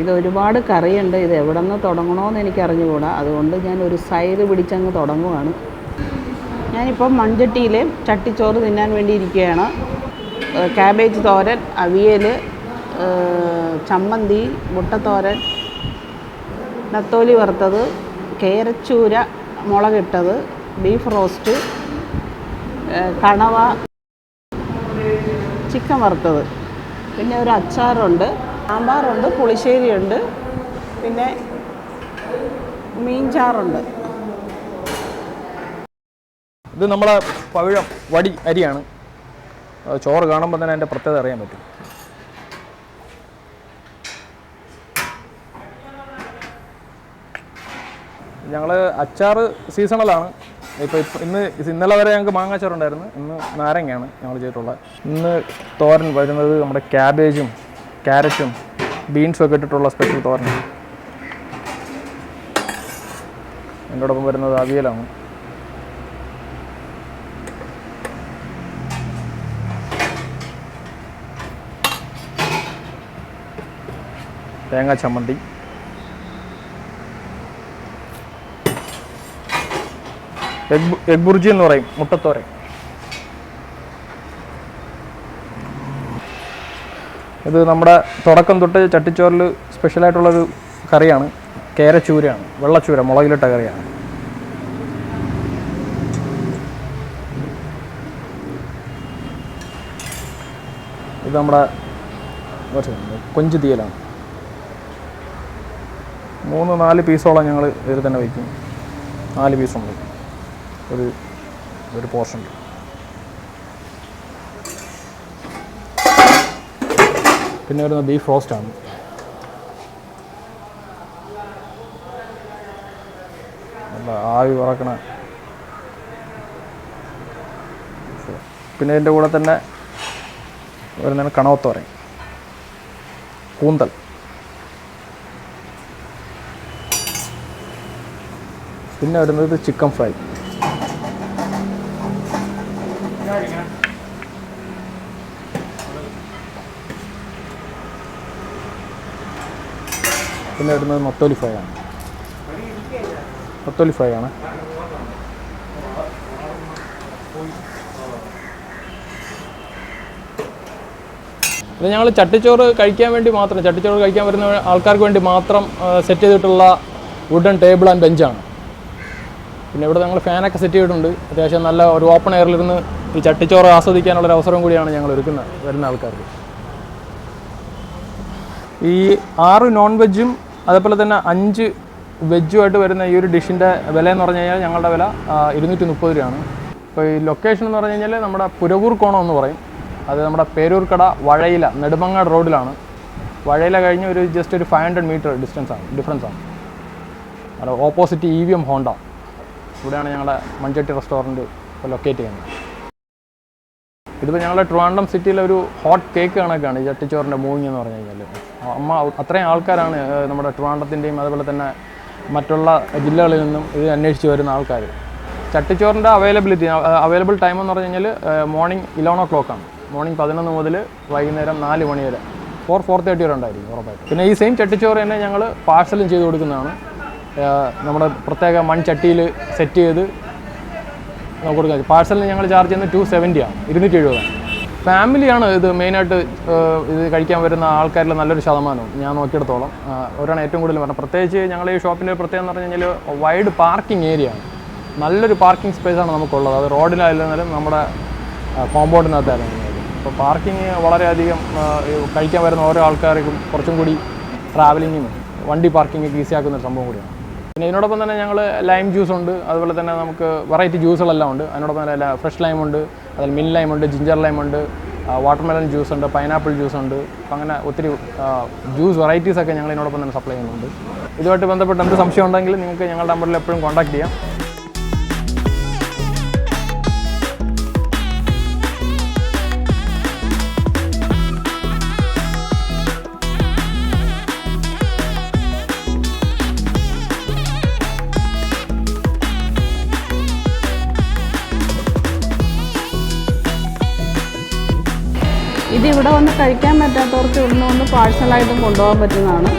ഇതൊരുപാട് കറിയുണ്ട്. ഇത് എവിടെ നിന്ന് തുടങ്ങണമെന്ന് എനിക്കറിഞ്ഞുകൂടാ. അതുകൊണ്ട് ഞാൻ ഒരു സൈഡ് പിടിച്ചങ്ങ് തുടങ്ങുവാണ്. ഞാനിപ്പം മൺചട്ടിയിൽ ചട്ടിച്ചോറ് തിന്നാൻ വേണ്ടി ഇരിക്കുകയാണ്. ക്യാബേജ് തോരൻ, അവിയൽ, ചമ്മന്തി, മുട്ടത്തോരൻ, നത്തോലി വറുത്തത്, കേരച്ചൂര മുളകിട്ടത്, ബീഫ് റോസ്റ്റ്, കണവ, ചിക്കൻ വറുത്തത്, പിന്നെ ഒരു അച്ചാറുണ്ട്, സാമ്പാറുണ്ട്, പുളിശ്ശേരിയുണ്ട്, പിന്നെ മീൻചാറുണ്ട്. ഇത് നമ്മളെ പവിഴം വടി അരിയാണ്. ചോറ് കാണുമ്പോൾ തന്നെ അതിൻ്റെ പ്രത്യേകത അറിയാൻ പറ്റും. ഞങ്ങൾ അച്ചാർ സീസണലാണ്. ഇന്നലെ വരെ ഞങ്ങൾക്ക് മാങ്ങാച്ചാറുണ്ടായിരുന്നു. ഇന്ന് നാരങ്ങയാണ് ഞങ്ങൾ ചെയ്തിട്ടുള്ളത്. ഇന്ന് തോരൻ വരുന്നത് നമ്മുടെ ക്യാബേജും ക്യാരറ്റും ബീൻസും ഒക്കെ ഇട്ടിട്ടുള്ള സ്പെഷ്യൽ തോരനാണ്. എന്നോടൊപ്പം വരുന്നത് അവിയലാണ്. തേങ്ങാ ചമ്മന്തി, എഗ് ബുർജി എന്ന് പറയും, മുട്ടത്തോരൻ. ഇത് നമ്മുടെ തുടക്കം തൊട്ട് ചട്ടിച്ചോറിൽ സ്പെഷ്യലായിട്ടുള്ളൊരു കറിയാണ്. കേരച്ചൂരയാണ്, വെള്ളച്ചൂര മുളകിലിട്ട കറിയാണ്. ഇത് നമ്മുടെ കൊഞ്ച് തീയലാണ്. 3-4 പീസോളം ഞങ്ങൾ ഇതിൽ തന്നെ വയ്ക്കും. 4 പീസുണ്ട് ഒരു പോർഷൻ. പിന്നെ വരുന്നത് ബീഫ് റോസ്റ്റാണ്. നല്ല ആവി പറക്കണ. പിന്നെ ഇതിൻ്റെ കൂടെ തന്നെ വരുന്നതാണ് കണവത്തോരൻ, കൂന്തൽ. പിന്നെ വരുന്നത് ചിക്കൻ ഫ്രൈ. പിന്നെ വരുന്നത് നത്തോലി ഫ്രൈ ആണ്. ഇത് ഞങ്ങൾ ചട്ടിച്ചോറ് കഴിക്കാൻ വരുന്ന ആൾക്കാർക്ക് വേണ്ടി മാത്രം സെറ്റ് ചെയ്തിട്ടുള്ള വുഡൻ ടേബിൾ ആൻഡ് ബെഞ്ചാണ്. പിന്നെ ഇവിടെ ഞങ്ങൾ ഫാനൊക്കെ സെറ്റ് ചെയ്തിട്ടുണ്ട്. അത്യാവശ്യം നല്ല ഒരു ഓപ്പൺ എയറിലിരുന്ന് ഈ ചട്ടിച്ചോറ് ആസ്വദിക്കാനുള്ളൊരു അവസരം കൂടിയാണ് ഞങ്ങൾ വരുന്ന ആൾക്കാർക്ക്. ഈ 6 നോൺ വെജും അതേപോലെ തന്നെ 5 വെജുമായിട്ട് വരുന്ന ഈ ഒരു ഡിഷിൻ്റെ വില എന്ന് പറഞ്ഞു കഴിഞ്ഞാൽ ഞങ്ങളുടെ വില 230 രൂപയാണ്. ഇപ്പോൾ ഈ ലൊക്കേഷൻ എന്ന് പറഞ്ഞു കഴിഞ്ഞാൽ നമ്മുടെ പുരവൂർ കോണം എന്ന് പറയും. അത് നമ്മുടെ പേരൂർക്കട വഴയില നെടുമങ്ങാട് റോഡിലാണ്. വഴയില കഴിഞ്ഞ് ജസ്റ്റ് ഒരു 500 മീറ്റർ ഡിഫറൻസ് ആണ്. അത് ഓപ്പോസിറ്റ് EVM ഹോണ്ട. ഇവിടെയാണ് ഞങ്ങളുടെ മൺചട്ടി റെസ്റ്റോറൻറ്റ് ലൊക്കേറ്റ് ചെയ്യുന്നത്. ഇതിപ്പോൾ ഞങ്ങളുടെ ട്രിവാൻഡ്രം സിറ്റിയിലെ ഒരു ഹോട്ട് കേക്ക് കണക്കാണ് ഈ ചട്ടിച്ചോറിൻ്റെ മൂവിങ് എന്ന് പറഞ്ഞു കഴിഞ്ഞാൽ. അത്രയും ആൾക്കാരാണ് നമ്മുടെ ട്രിവാൻഡ്രത്തിൻ്റെയും അതുപോലെ തന്നെ മറ്റുള്ള ജില്ലകളിൽ നിന്നും ഇത് അന്വേഷിച്ച് വരുന്ന ആൾക്കാർ. ചട്ടിച്ചോറിൻ്റെ അവൈലബിൾ ടൈം എന്ന് പറഞ്ഞു കഴിഞ്ഞാൽ മോർണിംഗ് 11 o'clock ആണ്. മോർണിംഗ് 11 മുതൽ വൈകുന്നേരം 4 മണി വരെ 4:30 വരെ ഉണ്ടായിരിക്കും ഉറപ്പായിട്ട്. പിന്നെ ഈ സെയിം ചട്ടിച്ചോറ് തന്നെ ഞങ്ങൾ പാഴ്സലും ചെയ്ത് കൊടുക്കുന്നതാണ്. നമ്മുടെ പ്രത്യേക മൺചട്ടിയിൽ സെറ്റ് ചെയ്ത് നമുക്ക് കൊടുക്കുക. പാഴ്സലിന് ഞങ്ങൾ ചാർജ് ചെയ്യുന്നത് 270 ആണ്, 270. ഫാമിലിയാണ് ഇത് മെയിനായിട്ട് ഇത് കഴിക്കാൻ വരുന്ന ആൾക്കാരിൽ നല്ലൊരു ശതമാനവും ഞാൻ നോക്കിയെടുത്തോളം അവരാണ് ഏറ്റവും കൂടുതൽ പറഞ്ഞത്. പ്രത്യേകിച്ച് ഞങ്ങൾ ഈ ഷോപ്പിൻ്റെ പ്രത്യേകത എന്ന് പറഞ്ഞു കഴിഞ്ഞാൽ വൈഡ് പാർക്കിംഗ് ഏരിയ ആണ്. നല്ലൊരു പാർക്കിംഗ് സ്പേസാണ് നമുക്കുള്ളത്. അത് റോഡിലായിരുന്നാലും നമ്മുടെ കോമ്പൗണ്ടിനകത്തായിരുന്നു. അപ്പോൾ പാർക്കിംഗ് വളരെയധികം കഴിക്കാൻ വരുന്ന ഓരോ ആൾക്കാർക്കും കുറച്ചും കൂടി ട്രാവലിങ്ങും വണ്ടി പാർക്കിങ്ങൊക്കെ ഈസിയാക്കുന്നൊരു സംഭവം കൂടിയാണ്. പിന്നെ ഇതിനോടൊപ്പം തന്നെ ഞങ്ങൾ ലൈം ജ്യൂസ് ഉണ്ട്, അതുപോലെ തന്നെ നമുക്ക് വെറൈറ്റി ജ്യൂസുകളെല്ലാം ഉണ്ട്. അതിനോടൊപ്പം തന്നെ ഫ്രഷ് ലൈമുണ്ട്, അതിൽ മിൻ ലൈമുണ്ട്, ജിഞ്ചർ ലൈമുണ്ട്, വാട്ടർമെലൺ ജ്യൂസ് ഉണ്ട്, പൈനാപ്പിൾ ജ്യൂസ് ഉണ്ട്. അപ്പോൾ അങ്ങനെ ഒത്തിരി ജ്യൂസ് വെറൈറ്റീസൊക്കെ ഞങ്ങൾ ഇതിനോടൊപ്പം തന്നെ സപ്ലൈ ചെയ്യുന്നുണ്ട്. ഇതുമായിട്ട് ബന്ധപ്പെട്ട് എന്ത് സംശയം ഉണ്ടെങ്കിൽ നിങ്ങൾക്ക് ഞങ്ങളുടെ നമ്പറിൽ എപ്പോഴും കോൺടാക്ട് ചെയ്യാം. ഇവിടെ വന്ന് കഴിക്കാൻ പറ്റാത്തവർക്ക് ഇവിടുന്ന് വന്ന് പാഴ്സലായിട്ടും കൊണ്ടുപോകാൻ പറ്റുന്നതാണ്.